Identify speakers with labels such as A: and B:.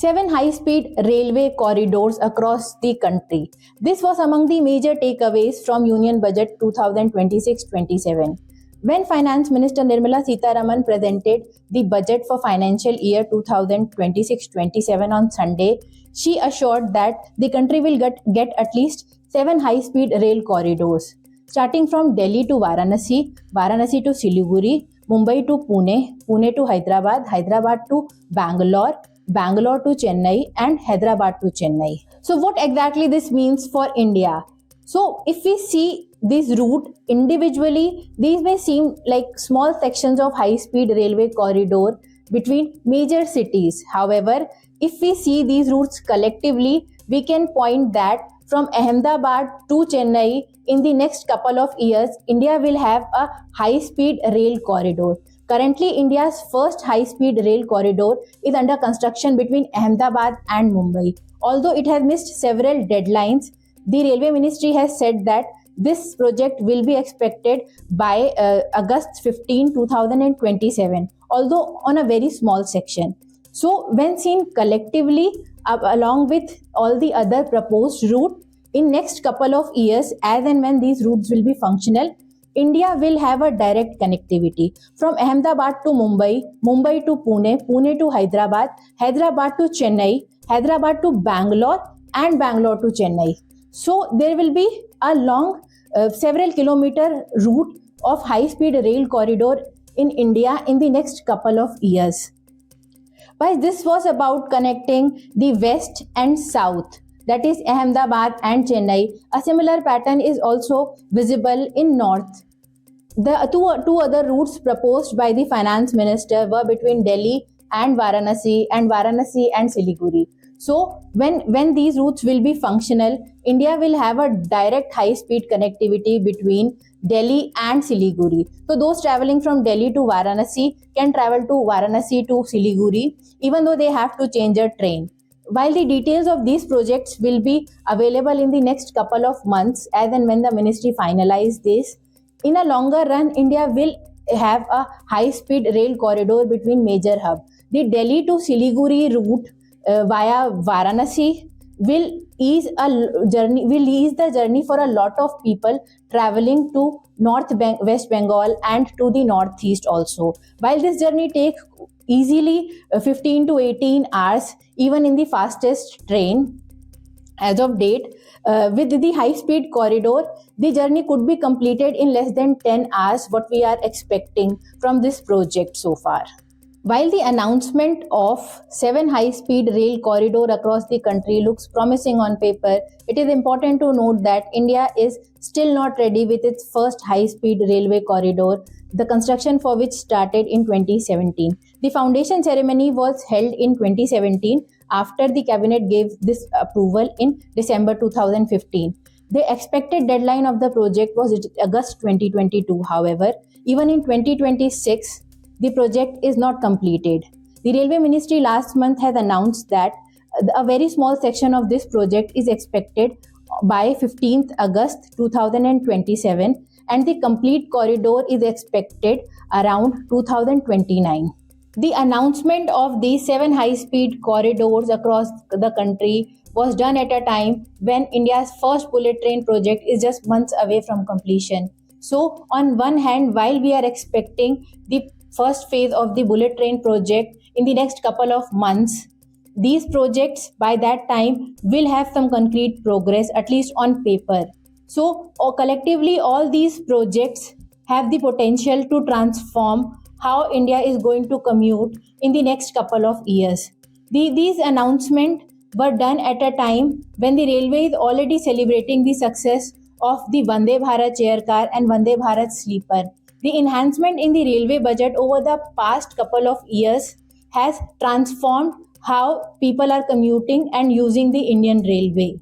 A: 7 high-speed railway corridors across the country. This was among the major takeaways from Union Budget 2026-27. When Finance Minister Nirmala Sitharaman presented the budget for financial year 2026-27 on Sunday, she assured that the country will get at least 7 high-speed rail corridors, starting from Delhi to Varanasi, Varanasi to Siliguri, Mumbai to Pune, Pune to Hyderabad, Hyderabad to Bangalore, Bangalore to Chennai, and Hyderabad to Chennai. So what exactly this means for India? So if we see this route individually, these may seem like small sections of high-speed railway corridor between major cities. However, if we see these routes collectively, we can point that from Ahmedabad to Chennai, in the next couple of years, India will have a high-speed rail corridor. Currently, India's first high-speed rail corridor is under construction between Ahmedabad and Mumbai. Although it has missed several deadlines, the Railway Ministry has said that this project will be expected by August 15, 2027, although on a very small section. So, when seen collectively, along with all the other proposed route, in next couple of years, as and when these routes will be functional, India will have a direct connectivity from Ahmedabad to Mumbai, Mumbai to Pune, Pune to Hyderabad, Hyderabad to Chennai, Hyderabad to Bangalore, and Bangalore to Chennai. So there will be a long several kilometer route of high-speed rail corridor in India in the next couple of years. But this was about connecting the west and south, that is Ahmedabad and Chennai. A similar pattern is also visible in north. The two other routes proposed by the finance minister were between Delhi and Varanasi and Siliguri. So when these routes will be functional, India will have a direct high-speed connectivity between Delhi and Siliguri. So those traveling from Delhi to Varanasi can travel to Varanasi to Siliguri, even though they have to change a train. While the details of these projects will be available in the next couple of months, as and when the ministry finalizes this, in a longer run, India will have a high-speed rail corridor between major hubs. The Delhi to Siliguri route via Varanasi will ease the journey for a lot of people traveling to West Bengal and to the northeast also. While this journey takes easily 15 to 18 hours, even in the fastest train as of date, with the high-speed corridor, the journey could be completed in less than 10 hours, what we are expecting from this project so far. While the announcement of 7 high-speed rail corridor across the country looks promising on paper, it is important to note that India is still not ready with its first high-speed railway corridor, the construction for which started in 2017. The foundation ceremony was held in 2017 after the cabinet gave this approval in December 2015. The expected deadline of the project was August 2022. However, even in 2026, the project is not completed. The Railway Ministry last month has announced that a very small section of this project is expected by 15th August 2027 and the complete corridor is expected around 2029. The announcement of these 7 high-speed corridors across the country was done at a time when India's first bullet train project is just months away from completion. So, on one hand, while we are expecting the first phase of the bullet train project in the next couple of months, these projects by that time will have some concrete progress, at least on paper. So collectively, all these projects have the potential to transform how India is going to commute in the next couple of years. These announcements were done at a time when the railway is already celebrating the success of the Vande Bharat chair car and Vande Bharat sleeper. The enhancement in the railway budget over the past couple of years has transformed how people are commuting and using the Indian railway.